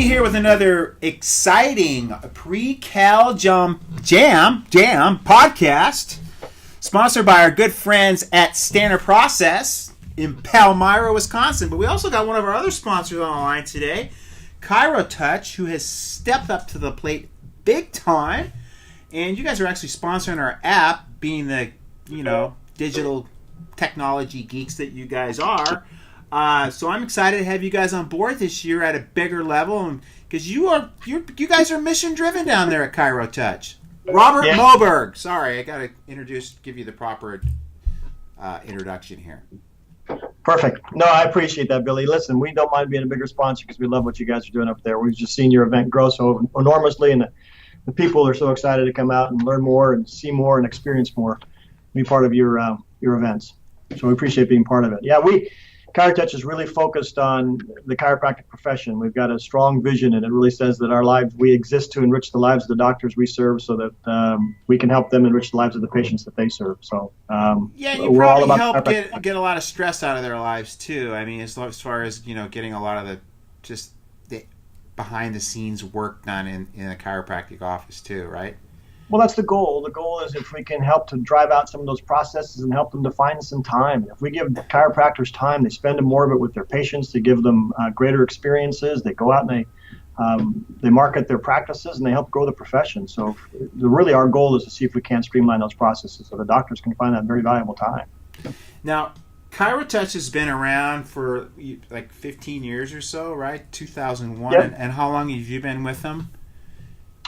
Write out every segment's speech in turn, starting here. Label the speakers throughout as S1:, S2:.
S1: here with another exciting pre-Cal Jam podcast, sponsored by our good friends at Standard Process in Palmyra, Wisconsin. But we also got one of our other sponsors on the line today, ChiroTouch, who has stepped up to the plate big time. And you guys are actually sponsoring our app, being the, digital technology geeks that you guys are. So I'm excited to have you guys on board this year at a bigger level, because you guys are mission driven down there at ChiroTouch. Robert Moberg. Sorry, I got to give you the proper introduction here.
S2: Perfect. No, I appreciate that, Billy. Listen, we don't mind being a bigger sponsor because we love what you guys are doing up there. We've just seen your event grow so enormously, and the people are so excited to come out and learn more and see more and experience more, be part of your events. So we appreciate being part of it. Yeah, ChiroTouch is really focused on the chiropractic profession. We've got a strong vision, and it really says that we exist to enrich the lives of the doctors we serve, so that we can help them enrich the lives of the patients that they serve. So
S1: you probably help get a lot of stress out of their lives too. I mean, as far as getting a lot of the behind the scenes work done in a chiropractic office too, right?
S2: Well, that's the goal. The goal is if we can help to drive out some of those processes and help them to find some time. If we give chiropractors time, they spend more of it with their patients. They give them greater experiences. They go out and they market their practices, and they help grow the profession. So really our goal is to see if we can streamline those processes so the doctors can find that very valuable time.
S1: Now, ChiroTouch has been around for like 15 years or so, right? 2001.
S2: Yep.
S1: And how long have you been with them?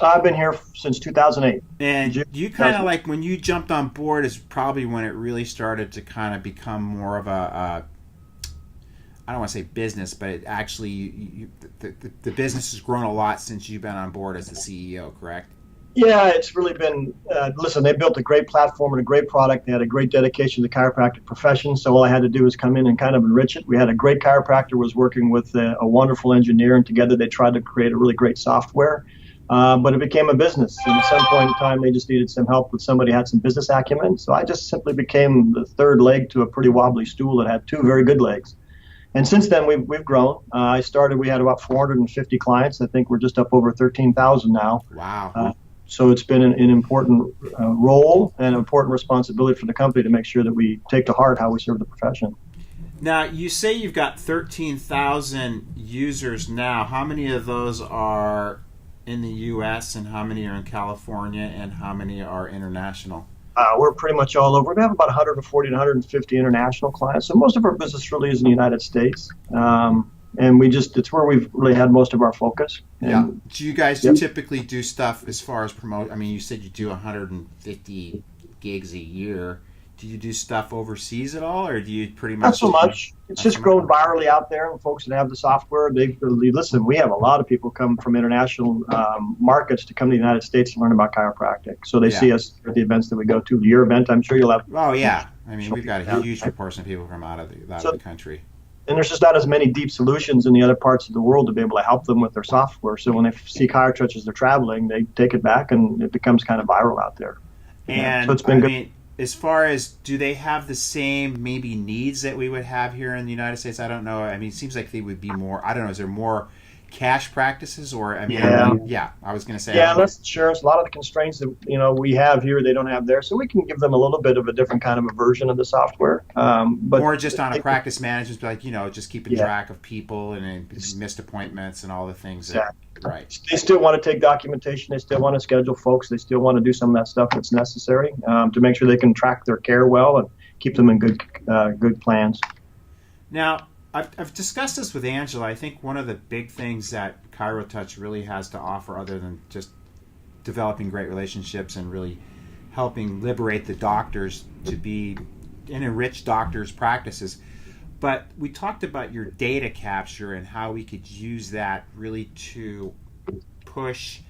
S2: I've been here since 2008.
S1: And you kind of like, when you jumped on board is probably when it really started to kind of become more of I don't want to say business, but it actually, the business has grown a lot since you've been on board as the CEO, correct?
S2: Yeah, it's really been, listen, they built a great platform and a great product. They had a great dedication to the chiropractic profession, so all I had to do was come in and kind of enrich it. We had a great chiropractor was working with a wonderful engineer, and together they tried to create a really great software. But it became a business, and at some point in time, they just needed some help with somebody who had some business acumen. So I just simply became the third leg to a pretty wobbly stool that had two very good legs. And since then, we've grown. We had about 450 clients. I think we're just up over 13,000 now.
S1: Wow.
S2: So it's been an important role and an important responsibility for the company to make sure that we take to heart how we serve the profession.
S1: Now, you say you've got 13,000 users now. How many of those are in the U.S., and how many are in California, and how many are international?
S2: We're pretty much all over. We have about 140 to 150 international clients. So most of our business really is in the United States. And it's where we've really had most of our focus.
S1: Yeah. Do you guys typically do stuff as far as promote? I mean, you said you do 150 gigs a year. Do you do stuff overseas at all, or do you pretty much?
S2: Not so much. It's just grown virally out there, and folks that have the software, listen, we have a lot of people come from international markets to come to the United States and learn about chiropractic. So they see us at the events that we go to. Your event, I'm sure you'll have.
S1: Oh, yeah. I mean, we've got a huge proportion of people from out of the country.
S2: And there's just not as many deep solutions in the other parts of the world to be able to help them with their software. So when they see ChiroTouch as they're traveling, they take it back, and it becomes kind of viral out there.
S1: And
S2: so it's been good.
S1: As far as, do they have the same maybe needs that we would have here in the United States? I don't know. I mean, it seems like they would be more, I don't know, is there more cash practices, or, I mean, I was going to say.
S2: Yeah, less insurance. A lot of the constraints that, we have here, they don't have there. So we can give them a little bit of a different kind of a version of the software. But
S1: more just on a practice management, like, just keeping track of people and missed appointments and all the things. Right.
S2: They still want to take documentation. They still want to schedule folks. They still want to do some of that stuff that's necessary to make sure they can track their care well and keep them in good plans.
S1: Now, I've discussed this with Angela. I think one of the big things that ChiroTouch really has to offer, other than just developing great relationships and really helping liberate the doctors to be and enrich doctors' practices. But we talked about your data capture and how we could use that really to push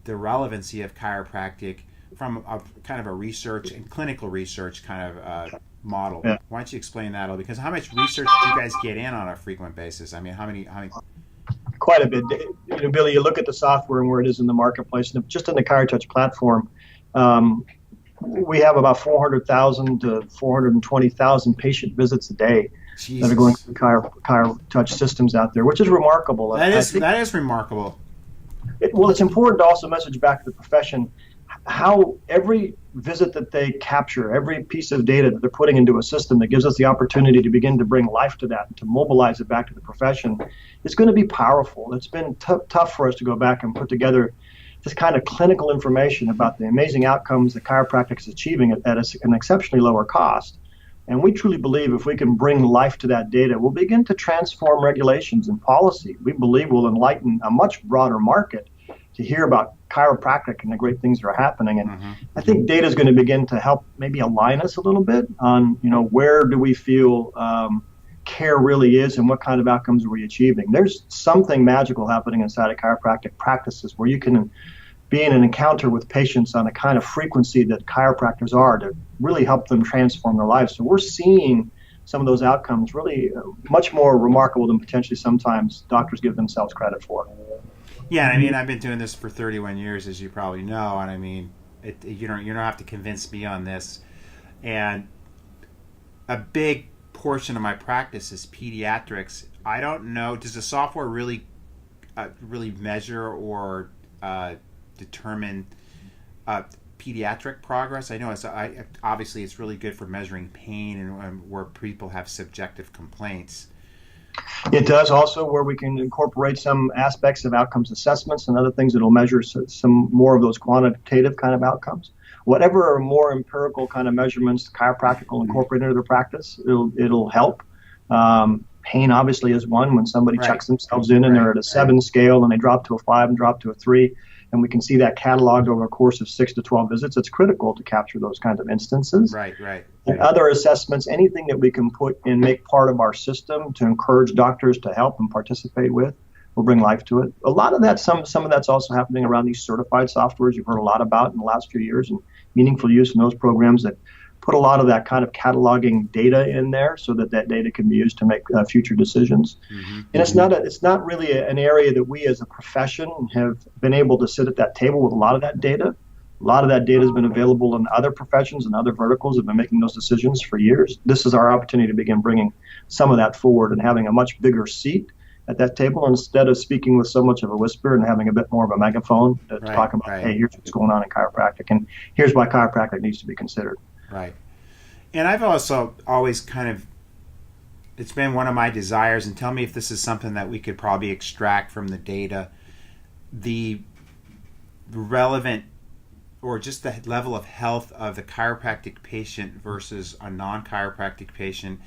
S1: the relevancy of chiropractic from a kind of a research and clinical research kind of model. Yeah. Why don't you explain that a little? Because how much research do you guys get in on a frequent basis? I mean, how many?
S2: Quite a bit. Billy, you look at the software and where it is in the marketplace, and just in the ChiroTouch platform, we have about 400,000 to 420,000 patient visits a day. that are going
S1: Jesus.
S2: through Chiro Touch systems out there, which is remarkable.
S1: That
S2: I
S1: is
S2: think
S1: that is remarkable.
S2: well, it's important to also message back to the profession how every visit that they capture, every piece of data that they're putting into a system that gives us the opportunity to begin to bring life to that and to mobilize it back to the profession is going to be powerful. It's been tough for us to go back and put together this kind of clinical information about the amazing outcomes that chiropractic is achieving at an exceptionally lower cost. And we truly believe if we can bring life to that data, we'll begin to transform regulations and policy. We believe we'll enlighten a much broader market to hear about chiropractic and the great things that are happening. And I think data is going to begin to help maybe align us a little bit on, where do we feel care really is and what kind of outcomes are we achieving. There's something magical happening inside of chiropractic practices where you can be in an encounter with patients on a kind of frequency that chiropractors are to really help them transform their lives. So we're seeing some of those outcomes really much more remarkable than potentially sometimes doctors give themselves credit for.
S1: Yeah, I mean, I've been doing this for 31 years, as you probably know, and I mean, you don't have to convince me on this. And a big portion of my practice is pediatrics. I don't know, does the software really measure or determine pediatric progress? I know obviously it's really good for measuring pain and where people have subjective complaints.
S2: It does also where we can incorporate some aspects of outcomes assessments and other things that will measure some more of those quantitative kind of outcomes. Whatever are more empirical kind of measurements chiropractic will incorporate into their practice, it'll help. Pain obviously is one. When somebody checks themselves in and they're at a 7 scale and they drop to a 5 and drop to a 3, and we can see that cataloged over a course of 6 to 12 visits, it's critical to capture those kinds of instances.
S1: Right.
S2: And other assessments, anything that we can put and make part of our system to encourage doctors to help and participate with, will bring life to it. A lot of that, some of that's also happening around these certified softwares you've heard a lot about in the last few years, and meaningful use in those programs that put a lot of that kind of cataloging data in there so that data can be used to make future decisions. And it's not really an area that we as a profession have been able to sit at that table with a lot of that data. A lot of that data has been available in other professions and other verticals have been making those decisions for years. This is our opportunity to begin bringing some of that forward and having a much bigger seat at that table instead of speaking with so much of a whisper and having a bit more of a megaphone to talk about, hey, here's what's going on in chiropractic and here's why chiropractic needs to be considered.
S1: Right. And I've also always it's been one of my desires, and tell me if this is something that we could probably extract from the data, the relevant or just the level of health of the chiropractic patient versus a non-chiropractic patient.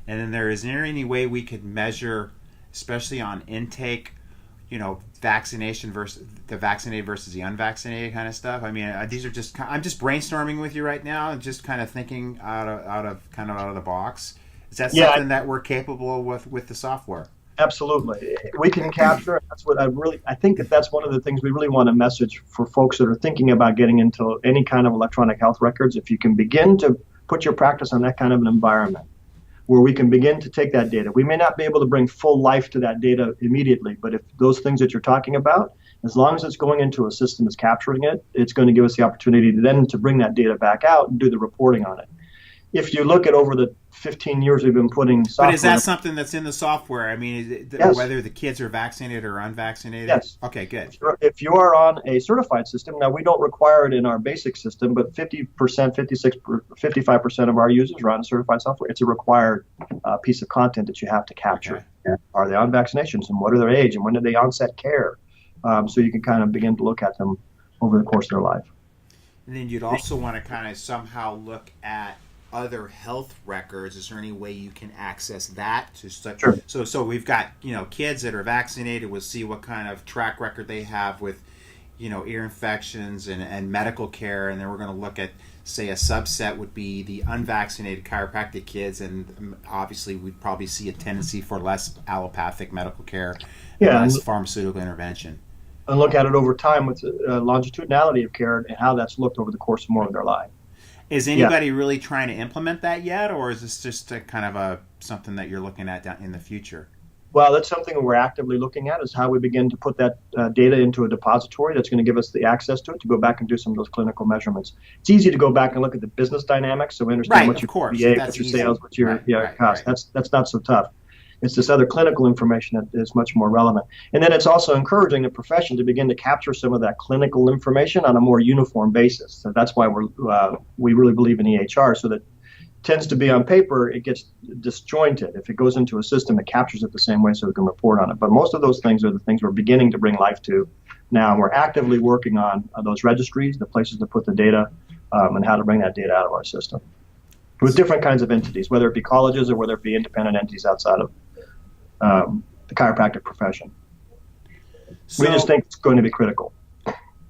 S1: And then is there any way we could measure, especially on intake, vaccination versus the vaccinated versus the unvaccinated kind of stuff? I mean, these are just, I'm just brainstorming with you right now and just kind of thinking out of the box. Is that something that we're capable with the software?
S2: Absolutely. We can capture, that's what I think that's one of the things we really want to message for folks that are thinking about getting into any kind of electronic health records. If you can begin to put your practice on that kind of an environment where we can begin to take that data. We may not be able to bring full life to that data immediately, but if those things that you're talking about, as long as it's going into a system that's capturing it, it's going to give us the opportunity to bring that data back out and do the reporting on it. If you look at over the 15 years we've been putting software...
S1: But is that something that's in the software? I mean,
S2: yes.
S1: Whether the kids are vaccinated or unvaccinated?
S2: Yes.
S1: Okay, good.
S2: If you are on a certified system, now we don't require it in our basic system, but 50%, 55% of our users are on a certified software. It's a required piece of content that you have to capture. Okay. Are they on vaccinations, and what are their age, and when did they onset care? So you can kind of begin to look at them over the course of their life.
S1: And then you'd also want to kind of somehow look at other health records. Is there any way you can access that?
S2: Sure.
S1: So we've got kids that are vaccinated. We'll see what kind of track record they have with ear infections and medical care, and then we're going to look at, say, a subset would be the unvaccinated chiropractic kids, and obviously we'd probably see a tendency for less allopathic medical care, and less pharmaceutical intervention.
S2: And look at it over time with longitudinality of care and how that's looked over the course of more of their life.
S1: Is anybody really trying to implement that yet, or is this just a kind of something that you're looking at down in the future?
S2: Well, that's something we're actively looking at, is how we begin to put that data into a depository that's going to give us the access to it to go back and do some of those clinical measurements. It's easy to go back and look at the business dynamics, so we understand
S1: Right,
S2: what
S1: of
S2: your
S1: course.
S2: VA,
S1: That's
S2: what your
S1: easy.
S2: sales, what your cost.
S1: Right.
S2: That's not so tough. It's this other clinical information that is much more relevant. And then it's also encouraging the profession to begin to capture some of that clinical information on a more uniform basis. So that's why we really believe in EHR, so that tends to be on paper, it gets disjointed. If it goes into a system, it captures it the same way so we can report on it. But most of those things are the things we're beginning to bring life to now. And we're actively working on those registries, the places to put the data, and how to bring that data out of our system with different kinds of entities, whether it be colleges or whether it be independent entities outside of the chiropractic profession. We just think it's going to be critical.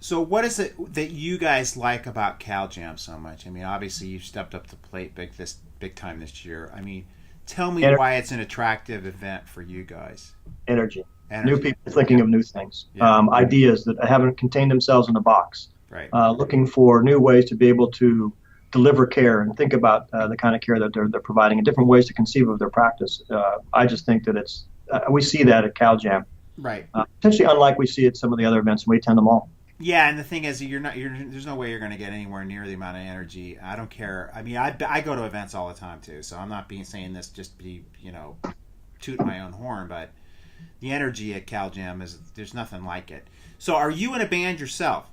S1: So what is it that you guys like about Cal Jam so much? I mean, obviously you've stepped up to the plate big time this year. I mean, tell me why it's an attractive event for you guys.
S2: Energy. New people thinking of new things, ideas that haven't contained themselves in a box.
S1: Right.
S2: Looking for new ways to be able to deliver care and think about the kind of care that they're providing and different ways to conceive of their practice. I just think that it's we see that at Cal Jam.
S1: Right.
S2: Potentially unlike we see at some of the other events, and we attend them all.
S1: Yeah, and the thing is, there's no way you're going to get anywhere near the amount of energy. I don't care. I mean, I go to events all the time too, so I'm not saying this just to be, tooting my own horn, but the energy at Cal Jam there's nothing like it. So, are you in a band yourself?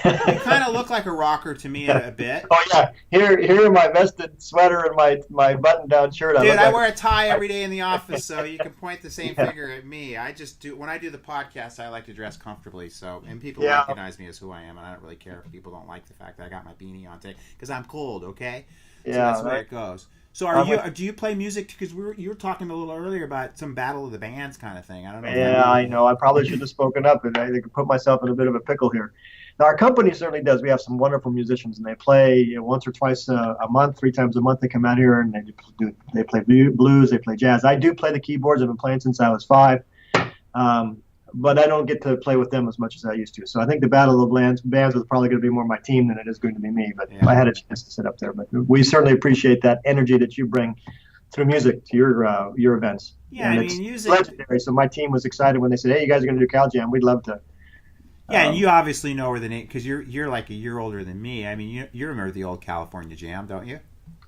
S1: You kind of look like a rocker to me a bit.
S2: Oh yeah, here in my vested sweater and my button-down shirt.
S1: Dude, I wear a tie every day in the office, so you can point the same finger at me. I just do when I do the podcast. I like to dress comfortably, and people recognize me as who I am, and I don't really care if people don't like the fact that I got my beanie on today because I'm cold. Okay, so that's where it goes. So do you play music? Because you were talking a little earlier about some battle of the bands kind of thing. I don't know.
S2: Yeah, I know. I probably should have spoken up, and I put myself in a bit of a pickle here. Now, our company certainly does. We have some wonderful musicians, and they play once or twice a month, 3 times a month. They come out here and they play blues, they play jazz. I do play the keyboards. I've been playing since I was 5, but I don't get to play with them as much as I used to. So I think the battle of the bands was probably going to be more my team than it is going to be me. But I had a chance to sit up there. But we certainly appreciate that energy that you bring through music to your events.
S1: Yeah,
S2: and
S1: I mean, music.
S2: Legendary. So my team was excited when they said, "Hey, you guys are going to do Cal Jam. We'd love to."
S1: Yeah, and you obviously know where the name, because you're like a year older than me. I mean, you remember the old California Jam, don't you?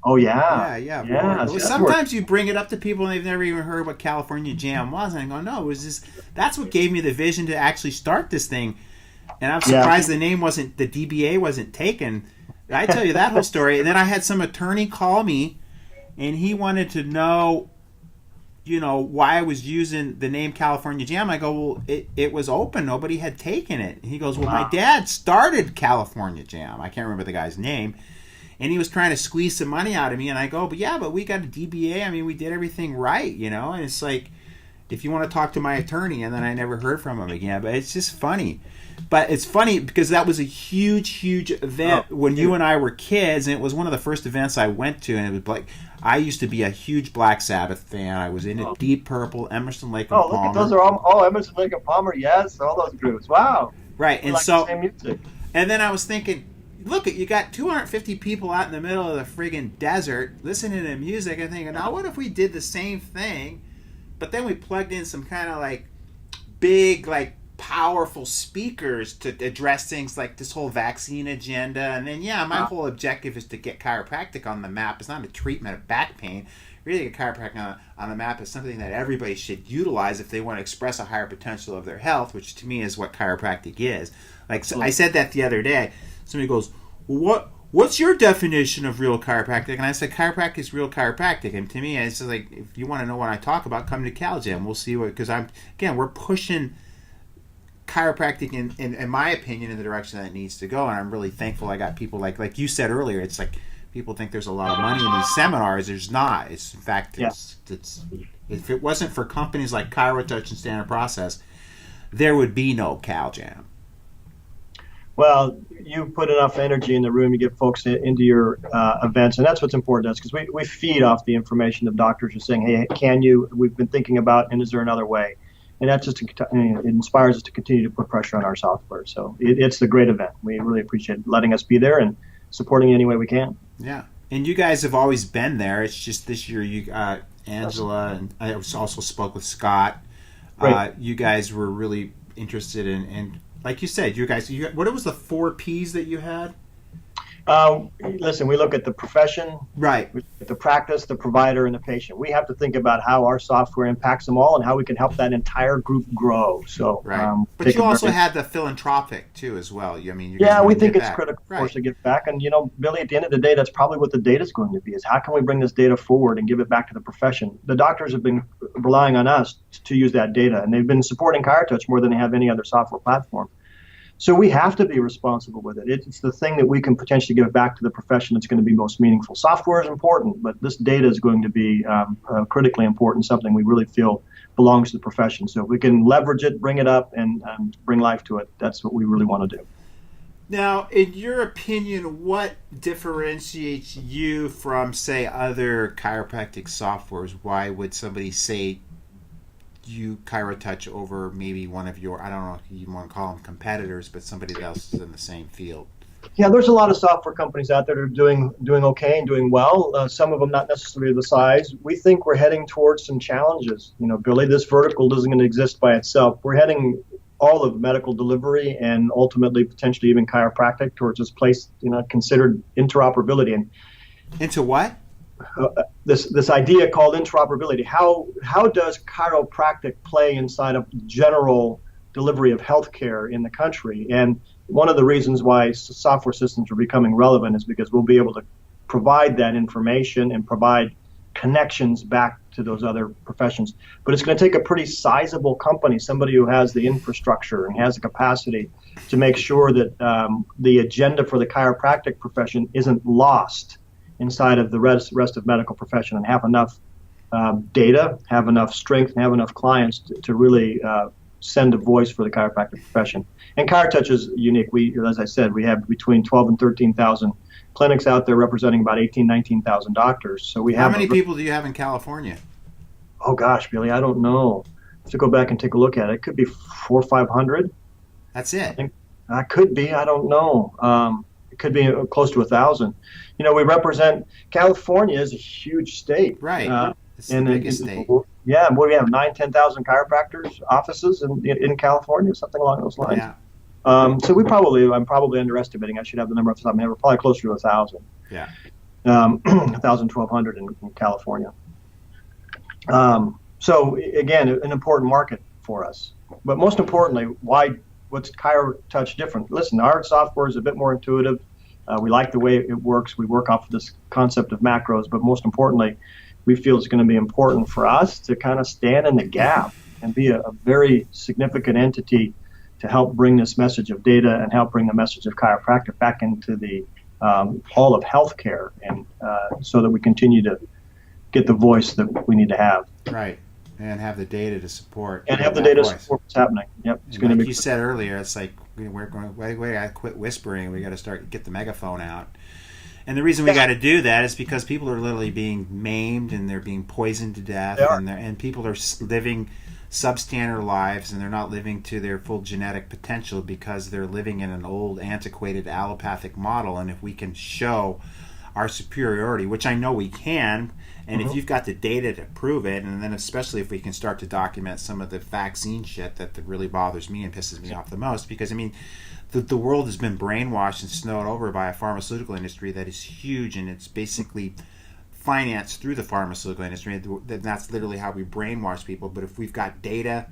S2: Oh yeah.
S1: Yeah.
S2: Well,
S1: sometimes you bring it up to people and they've never even heard what California Jam was, and I go, no, it was this. That's what gave me the vision to actually start this thing. And I'm surprised the DBA wasn't taken. I tell you that whole story, and then I had some attorney call me, and he wanted to know, why I was using the name California Jam. I go, well, it was open. Nobody had taken it. And he goes, well, my dad started California Jam. I can't remember the guy's name. And he was trying to squeeze some money out of me. And I go, but we got a DBA. I mean, we did everything right, And it's like, if you want to talk to my attorney, and then I never heard from him again. But it's just funny. But it's funny because that was a huge event when you and I were kids. And it was one of the first events I went to. And it was like, I used to be a huge Black Sabbath fan. I was into Deep Purple, Emerson, Lake and Palmer.
S2: Oh, look at those are all Emerson, Lake and Palmer. Yes, all those groups. Wow.
S1: Right,
S2: and like so, the same music.
S1: And then I was thinking, look, you got 250 people out in the middle of the friggin' desert listening to music and thinking, now what if we did the same thing, but then we plugged in some kind of like big, like powerful speakers to address things like this whole vaccine agenda. And then, my whole objective is to get chiropractic on the map. It's not a treatment of back pain. Really, get chiropractic on the map is something that everybody should utilize if they want to express a higher potential of their health, which to me is what chiropractic is. Like I said that the other day. Somebody goes, well, what's your definition of real chiropractic? And I said, chiropractic is real chiropractic. And to me, it's like, if you want to know what I talk about, come to Cal Jam. We'll see because we're pushing chiropractic in my opinion in the direction that it needs to go, and I'm really thankful I got people like you said earlier. It's like people think there's a lot of money in these seminars. There's not. It's in fact it's if it wasn't for companies like ChiroTouch and Standard Process, there would be no Cal Jam.
S2: Well, you put enough energy in the room, you get folks into your events, and that's what's important to us because we feed off the information of doctors are saying, hey, we've been thinking about, and is there another way? And that just it inspires us to continue to put pressure on our software. So it's a great event. We really appreciate letting us be there and supporting you any way we can.
S1: Yeah, and you guys have always been there. It's just this year Angela, and I also spoke with Scott.
S2: Right.
S1: You guys were really interested in, like you said, what was the 4 Ps that you had?
S2: Listen, we look at the profession,
S1: Right.
S2: we look at the practice, the provider, and the patient. We have to think about how our software impacts them all and how we can help that entire group grow. So,
S1: Right. But you also had the philanthropic too, as well. I mean, you guys
S2: yeah, we
S1: want to
S2: think
S1: give
S2: it's
S1: back.
S2: critical for us
S1: Right.
S2: to give back. And, Billy, at the end of the day, that's probably what the data is going to be, is how can we bring this data forward and give it back to the profession? The doctors have been relying on us to use that data, and they've been supporting ChiroTouch more than they have any other software platform. So we have to be responsible with it. It's the thing that we can potentially give back to the profession that's going to be most meaningful. Software is important, but this data is going to be critically important, something we really feel belongs to the profession. So if we can leverage it, bring it up, and bring life to it, that's what we really want to do.
S1: Now, in your opinion, what differentiates you from, say, other chiropractic softwares? Why would somebody say you ChiroTouch over maybe one of your, I don't know if you want to call them competitors, but somebody else is in the same field?
S2: Yeah, there's a lot of software companies out there that are doing okay and doing well. Some of them not necessarily the size. We think we're heading towards some challenges. Billy, this vertical doesn't going to exist by itself. We're heading all of medical delivery and ultimately potentially even chiropractic towards this place, considered interoperability. And
S1: into what?
S2: This idea called interoperability. How does chiropractic play inside of general delivery of healthcare in the country? And one of the reasons why software systems are becoming relevant is because we'll be able to provide that information and provide connections back to those other professions. But it's going to take a pretty sizable company, somebody who has the infrastructure and has the capacity to make sure that the agenda for the chiropractic profession isn't lost inside of the rest of medical profession, and have enough data, have enough strength, and have enough clients to really send a voice for the chiropractic profession. And ChiroTouch is unique. As I said, we have between 12 and 13,000 clinics out there representing about 18, 19,000 doctors. So we have.
S1: How many people do you have in California?
S2: Oh gosh, Billy, I don't know. I have to go back and take a look at it. It could be 400 or 500.
S1: That's it.
S2: I think could be. I don't know. It could be close to 1,000. We represent California is a huge state,
S1: right? It's the biggest state.
S2: Yeah, what do we have? 10,000 chiropractors offices in California, something along those lines.
S1: Yeah.
S2: So I'm probably underestimating. I should have the number off the top of my head. We're probably closer to 1,000.
S1: Yeah.
S2: 1,000, 1,200 in California. So again, an important market for us. But most importantly, what's ChiroTouch different? Listen, our software is a bit more intuitive. We like the way it works. We work off of this concept of macros, but most importantly, we feel it's going to be important for us to kind of stand in the gap and be a very significant entity to help bring this message of data and help bring the message of chiropractic back into the all of healthcare, and so that we continue to get the voice that we need to have.
S1: Right. And have the data to support.
S2: And have the data to support what's happening. Yep.
S1: It's going to be. Like you said earlier, it's like we're going. We got to quit whispering. We got to get the megaphone out. And the reason we got to do that is because people are literally being maimed and they're being poisoned to death, and people are living substandard lives, and they're not living to their full genetic potential because they're living in an old, antiquated allopathic model. And if we can show our superiority, which I know we can, and if you've got the data to prove it, and then especially if we can start to document some of the vaccine shit that really bothers me and pisses me off the most, because I mean, the world has been brainwashed and snowed over by a pharmaceutical industry that is huge, and it's basically financed through the pharmaceutical industry. That's literally how we brainwash people. But if we've got data,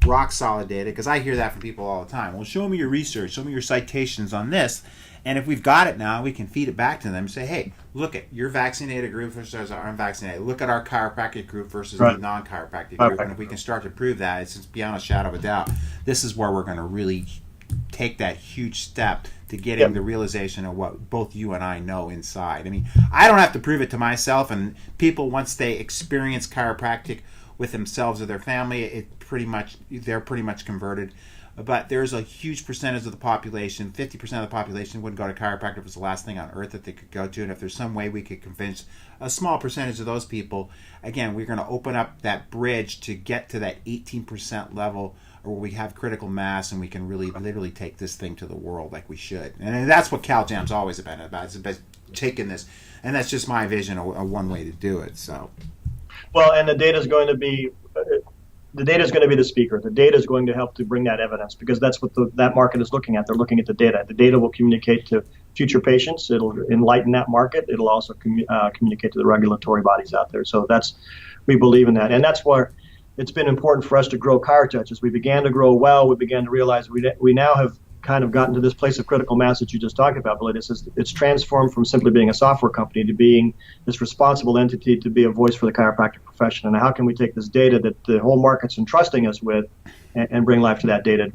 S1: rock solid data, because I hear that from people all the time. Well, show me your research, show me your citations on this. And if we've got it now, we can feed it back to them and say, hey, look at your vaccinated group versus our unvaccinated. Look at our chiropractic group versus the non-chiropractic group. And if we can start to prove that, it's beyond a shadow of a doubt, this is where we're going to really take that huge step to getting the realization of what both you and I know inside. I mean, I don't have to prove it to myself, and people, once they experience chiropractic with themselves or their family, they're pretty much converted. But there's a huge percentage of the population, 50% of the population wouldn't go to chiropractic if it was the last thing on earth that they could go to. And if there's some way we could convince a small percentage of those people, again, we're going to open up that bridge to get to that 18% level, or where we have critical mass and we can really literally take this thing to the world like we should. And that's what Cal Jam's always been about. It's about taking this, and that's just my vision of one way to do it. So
S2: Well, and the data is going to be the speaker. The data is going to help to bring that evidence because that's what that market is looking at. They're looking at the data. The data will communicate to future patients. It'll enlighten that market. It'll also communicate to the regulatory bodies out there. So we believe in that, and that's where it's been important for us to grow ChiroTouch. As we began to grow well, we began to realize we now have kind of gotten to this place of critical mass that you just talked about, Billy. It's transformed from simply being a software company to being this responsible entity to be a voice for the chiropractic profession. And how can we take this data that the whole market's entrusting us with and bring life to that data to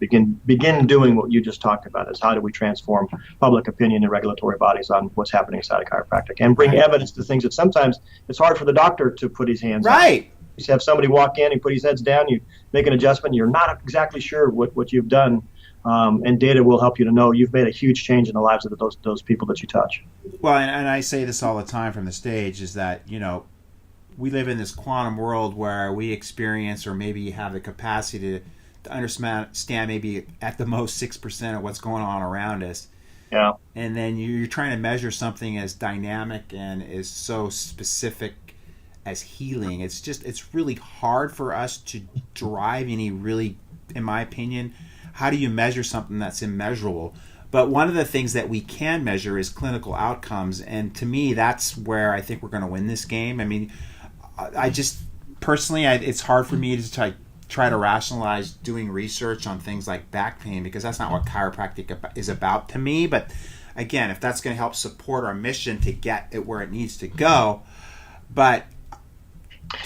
S2: begin doing what you just talked about, is how do we transform public opinion and regulatory bodies on what's happening inside of chiropractic and bring evidence to things that sometimes it's hard for the doctor to put his hands on. You have somebody walk in and put his heads down, you make an adjustment, you're not exactly sure what you've done. And data will help you to know you've made a huge change in the lives of those people that you touch.
S1: Well, and I say this all the time from the stage, is that, we live in this quantum world where we experience, or maybe have the capacity to understand maybe at the most 6% of what's going on around us.
S2: Yeah.
S1: And then you're trying to measure something as dynamic and is so specific as healing. It's really hard for us to drive any really, in my opinion, how do you measure something that's immeasurable? But one of the things that we can measure is clinical outcomes. And to me, that's where I think we're going to win this game. I mean, I just, personally, it's hard for me to try to rationalize doing research on things like back pain, because that's not what chiropractic is about to me. But again, if that's going to help support our mission to get it where it needs to go. But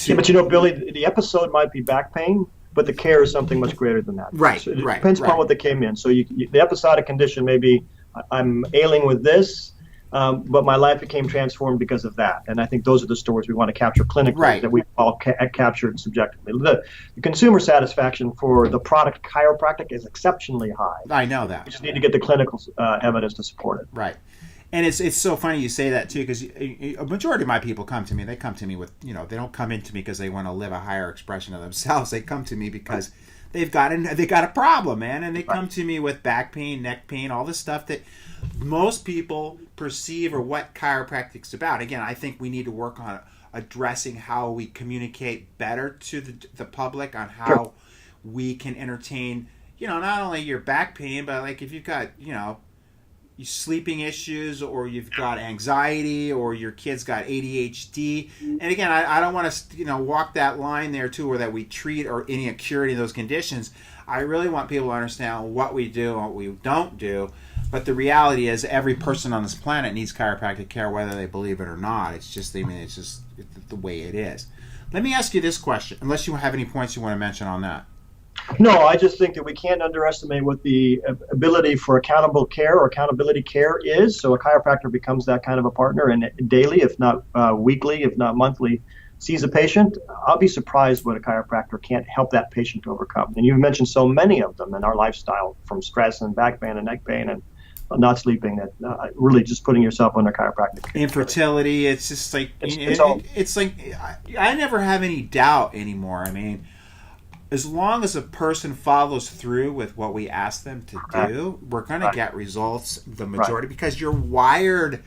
S2: Billy, the episode might be back pain, but the care is something much greater than that.
S1: Right,
S2: so it depends upon what they came in. So the episodic condition may be, I'm ailing with this, but my life became transformed because of that. And I think those are the stories we want to capture clinically, that we've all captured subjectively. The consumer satisfaction for the product chiropractic is exceptionally high.
S1: I know that.
S2: We just need to get the clinical evidence to support it.
S1: Right. And it's so funny you say that too, because a majority of my people come to me. They come to me with, they don't come into me because they want to live a higher expression of themselves. They come to me because they've got a problem, man, and they come to me with back pain, neck pain, all the stuff that most people perceive or what chiropractic's about. Again, I think we need to work on addressing how we communicate better to the public on how we can entertain, not only your back pain, but like if you've got, sleeping issues, or you've got anxiety, or your kid's got ADHD. And again, I don't want to walk that line there too, or that we treat or any acuity of those conditions. I really want people to understand what we do and what we don't do. But the reality is, every person on this planet needs chiropractic care, whether they believe it or not. It's just the way it is. Let me ask you this question, unless you have any points you want to mention on that.
S2: No, I just think that we can't underestimate what the ability for accountable care or accountability care is. So a chiropractor becomes that kind of a partner, and daily, if not weekly, if not monthly, sees a patient. I'll be surprised what a chiropractor can't help that patient to overcome. And you've mentioned so many of them in our lifestyle, from stress and back pain and neck pain and not sleeping, that really just putting yourself under chiropractic care.
S1: Infertility, it's just like, it's like, I never have any doubt anymore. I mean, as long as a person follows through with what we ask them to do, we're going to get results, the majority, because you're wired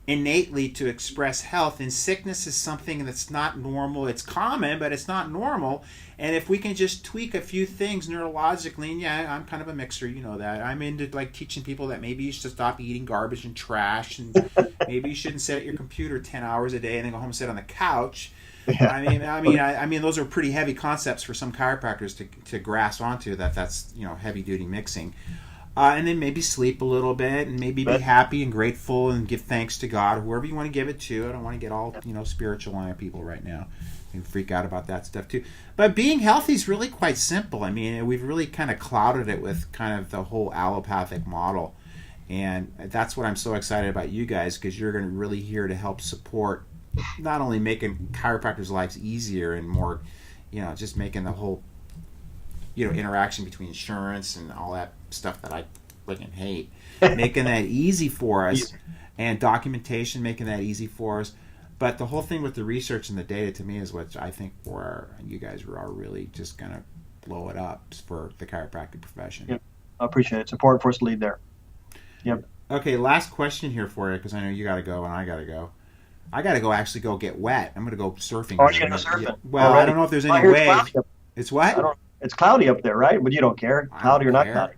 S1: innately to express health, and sickness is something that's not normal. It's common, but it's not normal. And if we can just tweak a few things neurologically, and I'm kind of a mixer, that. I'm into like teaching people that maybe you should stop eating garbage and trash, and maybe you shouldn't sit at your computer 10 hours a day and then go home and sit on the couch. Yeah. I mean, those are pretty heavy concepts for some chiropractors to grasp onto. That's heavy duty mixing, and then maybe sleep a little bit, and maybe be happy and grateful and give thanks to God, whoever you want to give it to. I don't want to get all spiritual on people right now and freak out about that stuff too. But being healthy is really quite simple. I mean, we've really kind of clouded it with kind of the whole allopathic model, and that's what I'm so excited about you guys, because you're going to really here to help support. Not only making chiropractors' lives easier and more, just making the whole, interaction between insurance and all that stuff that I freaking hate, making that easy for us, and documentation, making that easy for us. But the whole thing with the research and the data, to me, is what I think where you guys are really just going to blow it up for the chiropractic profession.
S2: Yep. I appreciate it. It's important for us to lead there. Yep.
S1: Okay, last question here for you, because I know you got to go and I got to go. I got to go get wet. I'm going to go surfing.
S2: Oh, you're going to go surfing?
S1: Well,
S2: already.
S1: I don't know if there's
S2: Well,
S1: any
S2: here's
S1: waves.
S2: cloudy.
S1: It's what?
S2: It's cloudy up there, right? But you don't care.
S1: I
S2: Cloudy
S1: don't
S2: or not
S1: care.
S2: cloudy.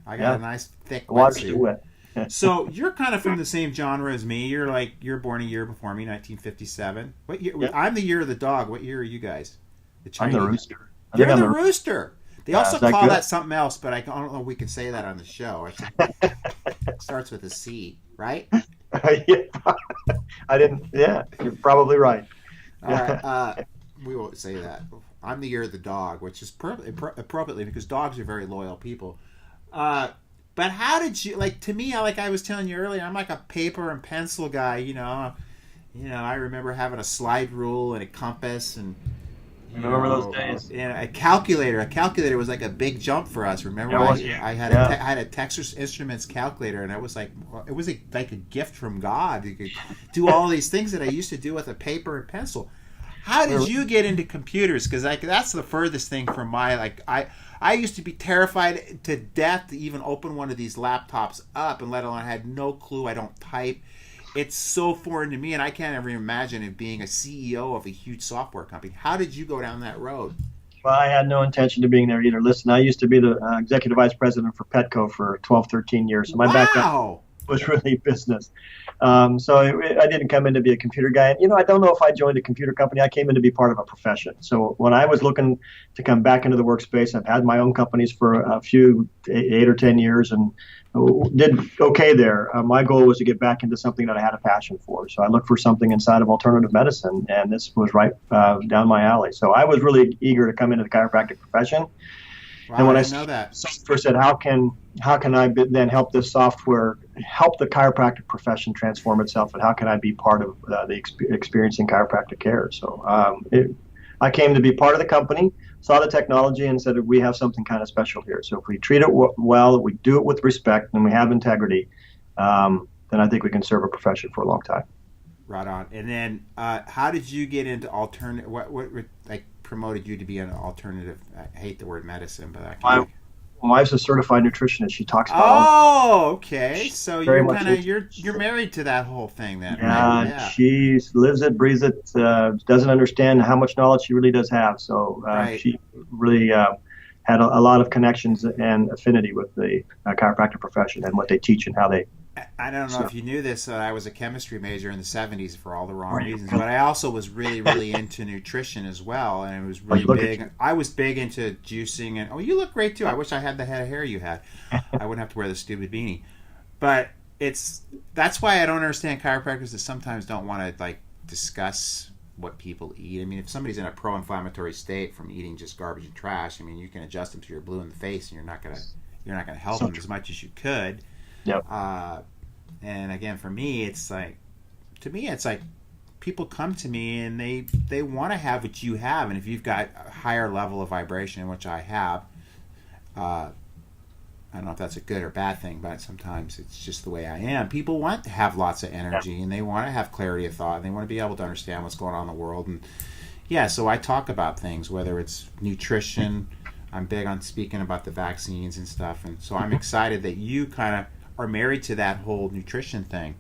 S1: I got a nice thick
S2: The water's
S1: wetsuit.
S2: too wet.
S1: So you're kind of from the same genre as me. You're born a year before me, 1957. What year?
S2: Yeah.
S1: I'm the year of the dog. What year are you guys?
S2: I'm the rooster.
S1: You're the rooster. They also
S2: that
S1: call
S2: good?
S1: that something else, but I don't know if we can say that on the show. It starts with a C, right?
S2: Yeah, I didn't. Yeah, you're probably right.
S1: All right. We won't say that. I'm the year of the dog, which is appropriately because dogs are very loyal people. But how did you to me? Like I was telling you earlier, I'm like a paper and pencil guy. I remember having a slide rule and a compass and.
S2: Remember those days?
S1: Yeah, a calculator. A calculator was like a big jump for us. Remember, I had a Texas Instruments calculator, and it was like a gift from God. You could do all these things that I used to do with a paper and pencil. How did you get into computers? Because that's the furthest thing from my I used to be terrified to death to even open one of these laptops up, and let alone I had no clue. I don't type. It's so foreign to me, and I can't ever imagine it being a CEO of a huge software company. How did you go down that road?
S2: Well, I had no intention of being there either. Listen, I used to be the executive vice president for Petco for 12, 13 years. So my background was really business. So I didn't come in to be a computer guy. And, I don't know if I joined a computer company. I came in to be part of a profession. So when I was looking to come back into the workspace, I've had my own companies for a few 8 or 10 years and did okay there. My goal was to get back into something that I had a passion for. So I looked for something inside of alternative medicine, and this was right down my alley. So I was really eager to come into the chiropractic profession.
S1: Wow,
S2: and when
S1: I
S2: I
S1: didn't know that.
S2: Software said, how can I then help this software help the chiropractic profession transform itself, and how can I be part of the experiencing chiropractic care? So I came to be part of the company, saw the technology, and said, we have something kind of special here. So if we treat it well, we do it with respect, and we have integrity, then I think we can serve a profession for a long time.
S1: Right on. And then how did you get into alternative? What promoted you to be an alternative? I hate the word medicine, but
S2: my wife's a certified nutritionist. She talks about.
S1: Oh, okay. So you're married to that whole thing then.
S2: Yeah,
S1: right? Yeah.
S2: She lives it, breathes it. Doesn't understand how much knowledge she really does have. So she really had a lot of connections and affinity with the chiropractic profession and what they teach and how they.
S1: I don't know if you knew this. I was a chemistry major in the 70s for all the wrong reasons, but I also was really, really into nutrition as well, and it was really big. I was big into juicing, and you look great too. I wish I had the head of hair you had. I wouldn't have to wear the stupid beanie. But that's why I don't understand chiropractors that sometimes don't want to discuss what people eat. I mean, if somebody's in a pro-inflammatory state from eating just garbage and trash, I mean, you can adjust them to your blue in the face, and you're not gonna help them as much as you could.
S2: Yep.
S1: And again, for me, it's like people come to me and they want to have what you have, and if you've got a higher level of vibration, which I have, I don't know if that's a good or bad thing, but sometimes it's just the way I am. People want to have lots of energy, and they want to have clarity of thought, and they want to be able to understand what's going on in the world. And so I talk about things, whether it's nutrition. I'm big on speaking about the vaccines and stuff, and so I'm excited that you kind of are married to that whole nutrition thing.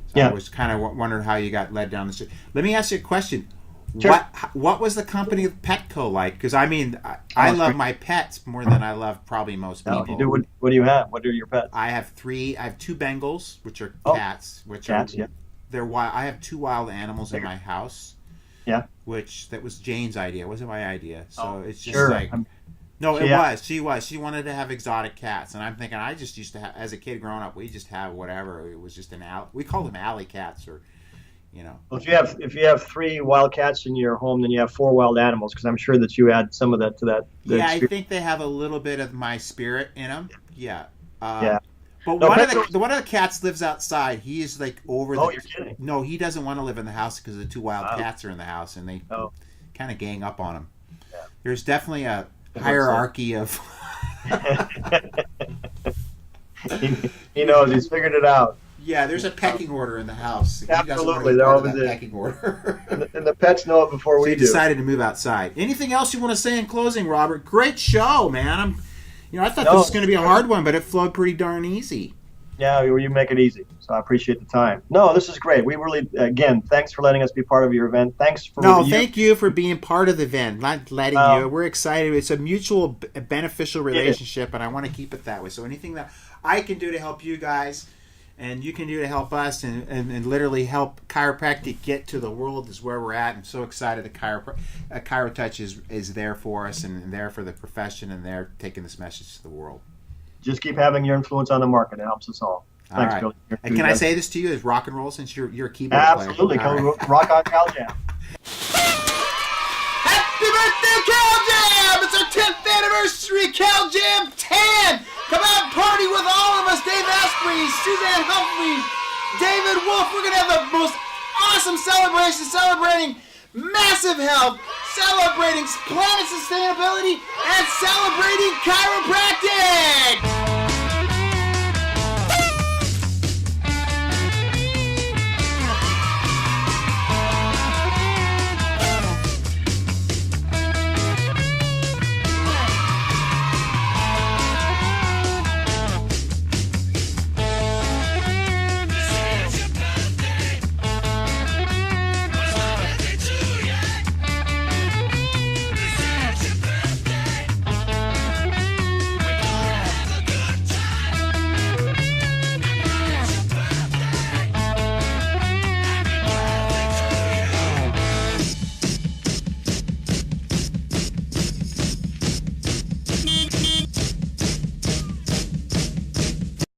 S1: So I was kind of wondering how you got led down the street. Let me ask you a question.
S2: Sure.
S1: What was the company Petco like? Because I mean, I love my pets more than I love probably most people.
S2: You do, what do you have? What are your pets?
S1: I have two Bengals, which are cats. They're wild. I have 2 wild animals in my house. Yeah. That was Jane's idea. It wasn't my idea. So it's just No, it was. She was. She wanted to have exotic cats, and I'm thinking I just used to have, as a kid growing up, we just have whatever. It was just we called them alley cats, or
S2: Well, if you have 3 wild cats in your home, then you have 4 wild animals, because I'm sure that you add some of that to that.
S1: I think they have a little bit of my spirit in them. Yeah.
S2: Yeah.
S1: But one of the cats lives outside. He is over.
S2: Oh, you're kidding.
S1: No, he doesn't want to live in the house because the 2 wild cats are in the house, and they kind of gang up on him. Yeah. There's definitely a hierarchy of.
S2: He knows. He's figured it out.
S1: Yeah, there's a pecking order in the house.
S2: Absolutely, there always is.
S1: Pecking order.
S2: and the pets know it before we do.
S1: Decided to move outside. Anything else you want to say in closing, Robert? Great show, man. I thought this was going to be a hard one, but it flowed pretty darn easy.
S2: Yeah, you make it easy. So I appreciate the time. No, this is great. We really, again, thanks for letting us be part of your event. Thanks for
S1: No,
S2: you.
S1: thank you for being part of the event, not letting you. We're excited. It's a mutual beneficial relationship, and I want to keep it that way. So anything that I can do to help you guys and you can do to help us and literally help chiropractic get to the world is where we're at. I'm so excited that ChiroTouch is there for us and there for the profession, and they're taking this message to the world.
S2: Just keep having your influence on the market. It helps us all. Thanks,
S1: all right.
S2: Billy.
S1: And can I say this to you as rock and roll, since you're a keyboard
S2: Absolutely.
S1: player?
S2: Absolutely. Come rock on Cal Jam.
S1: Happy birthday, Cal Jam! It's our 10th anniversary, Cal Jam 10! Come out and party with all of us, Dave Asprey, Suzanne Humphrey, David Wolf. We're going to have the most awesome celebration, celebrating massive health, celebrating planet sustainability, and celebrating chiropractic!